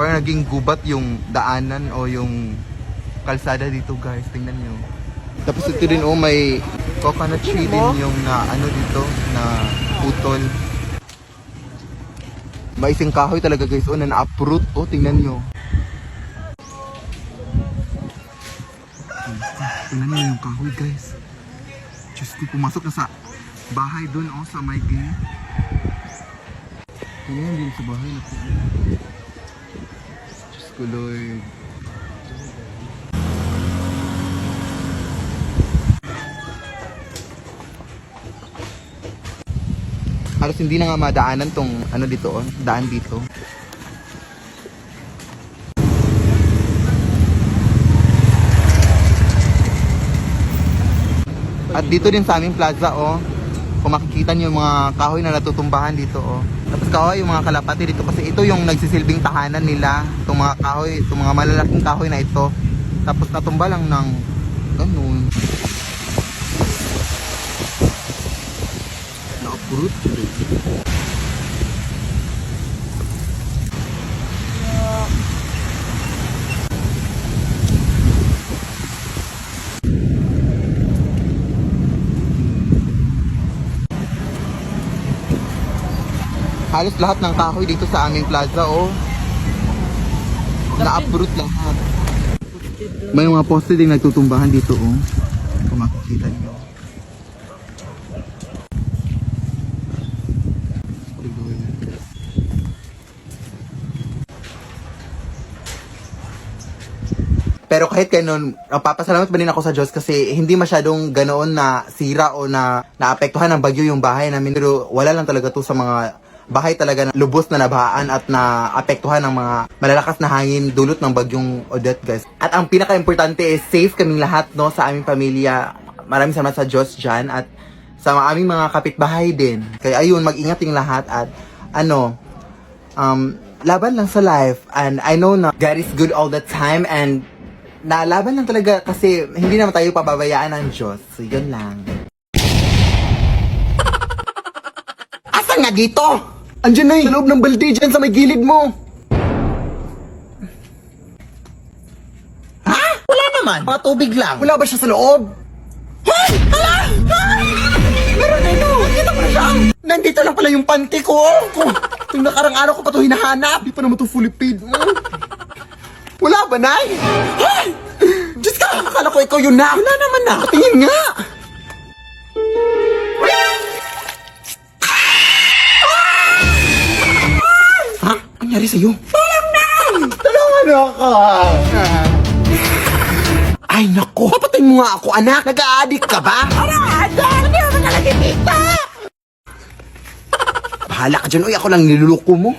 Parang naging gubat yung daanan o yung kalsada dito guys. Tingnan nyo. Tapos ito din may coconut tree din yung na ano dito na putol. May isang kahoy talaga guys na na-uproot. Tingnan nyo. Tingnan nyo yung kahoy guys. Diyos ko, pumasok na sa bahay dun sa may gate. Tingnan din sa bahay na po. Diyos ko Lord. Halos hindi na nga madaanan tong ano dito daan dito. At dito din sa aming plaza kung makikita niyo yung mga kahoy na natutumbahan dito Tapos kahoy yung mga kalapati dito kasi ito yung nagsisilbing tahanan nila. Itong mga kahoy, itong mga malalaking kahoy na ito. Tapos natumba lang ng ganun. Na-uproot. Halos lahat ng kahoy dito sa aming plaza na-uproot lahat. May mga poste din nagtutumbahan dito kung makikita niyo. Pero kahit ganun, papasalamat pa din ako sa Diyos kasi hindi masyadong ganoon na sira o na naapektuhan ng bagyo yung bahay namin. Pero wala lang talaga to sa mga bahay talaga na lubos na nabahaan at naapektuhan ng mga malalakas na hangin dulot ng bagyong Odette guys. At ang pinaka-importante is safe kaming lahat sa aming pamilya. Maraming salamat sa Diyos dyan at sa aming mga kapitbahay din. Kaya ayun, mag-ingat yung lahat at laban lang sa life. And I know na God is good all the time and nalaban lang talaga kasi hindi naman tayo pababayaan ng Diyos. So, yun lang. Asan nga dito? Andiyan na sa loob ng balde dyan sa may gilid mo. Ha? Wala naman. Mga tubig lang. Wala ba siya sa loob? Hoy! Hala! Meron na ito! Nakita ko na siya! Nandito lang pala yung panty ko! Itong nakarang araw ko pa ito hinahanap. Di pa naman ito fully paid. Wala ba, Nay? Hoy! Diyos ka! Akala ko ikaw yun na! Wala naman na! Tingin nga! Ha? Ang nangyari sa'yo? Tulong na! Tulungan ako! Ay, naku! Papatayin mo nga ako, anak! Nag-a-addict ka ba? Anak! Hindi ako nalagitita! Bahala ka dyan. Uy, ako lang niluluko mo.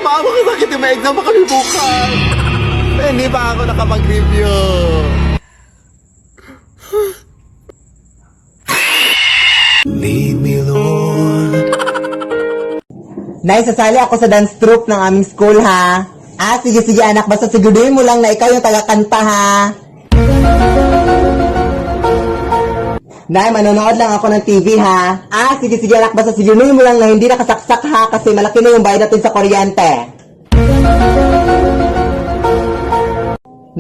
Baka makasakit yung may exam pa kami bukas. Hindi pa ako nakapag-review. Lead me, Lord. Nay, sasali ako sa dance troupe ng aming school, ha? Sige anak, basta siguruhin mo lang na ikaw yung taga-kanta, ha? Nay, manonood lang ako ng TV, ha? Sige anak, basta siguruhin mo lang na hindi nakasaksak, ha? Kasi malaki na yung bayad natin sa kuryente.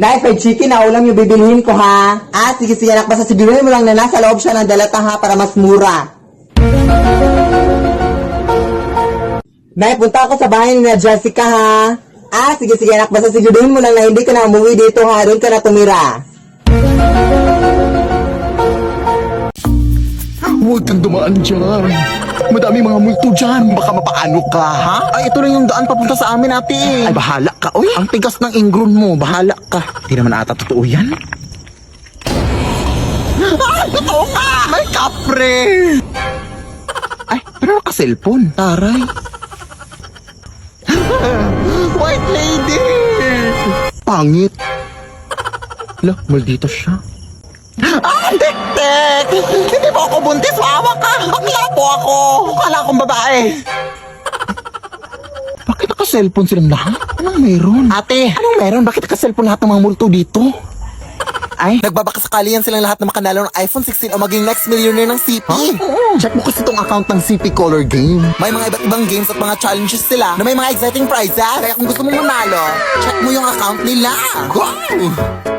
Nay, fried chicken na ulam yung bibilhin ko, ha? Sige anak, basta siguruhin mo lang na nasa loob siya ng dalata, ha? Para mas mura. Nay, punta ako sa bahay ni Jessica, ha? Sige anak, basta siguruhin mo lang na hindi ka na umuwi dito, ha? Doon ka na tumira. Huwag kang dumaan dyan. Madami mga multo dyan. Baka mapaano ka, ha? Ay, ito lang yung daan papunta sa amin, ate. Ay, bahala ka. Uy, ang tigas ng ingron mo. Bahala ka. Di naman ata totoo yan. Ay, totoo ka! May kapre! Ay, pero naka-cellphone. Taray. White lady! Pangit. Lah, maldito siya. Ah, tek-tek! Hindi mo ako buntis, wawa ka! Bakla po ako! Akala akong babae! Bakit naka-cellphone silang lahat? Anong meron? Ate, anong meron? Bakit naka-cellphone lahat ng mga multo dito? Ay, nagbabakasakali yan silang lahat na makanalo ng iPhone 16 o maging next millionaire ng CP. Check mo kasi itong account ng CP Color Game. May mga iba't ibang games at mga challenges sila na may mga exciting prizes. Kaya kung gusto mong manalo, check mo yung account nila. Go!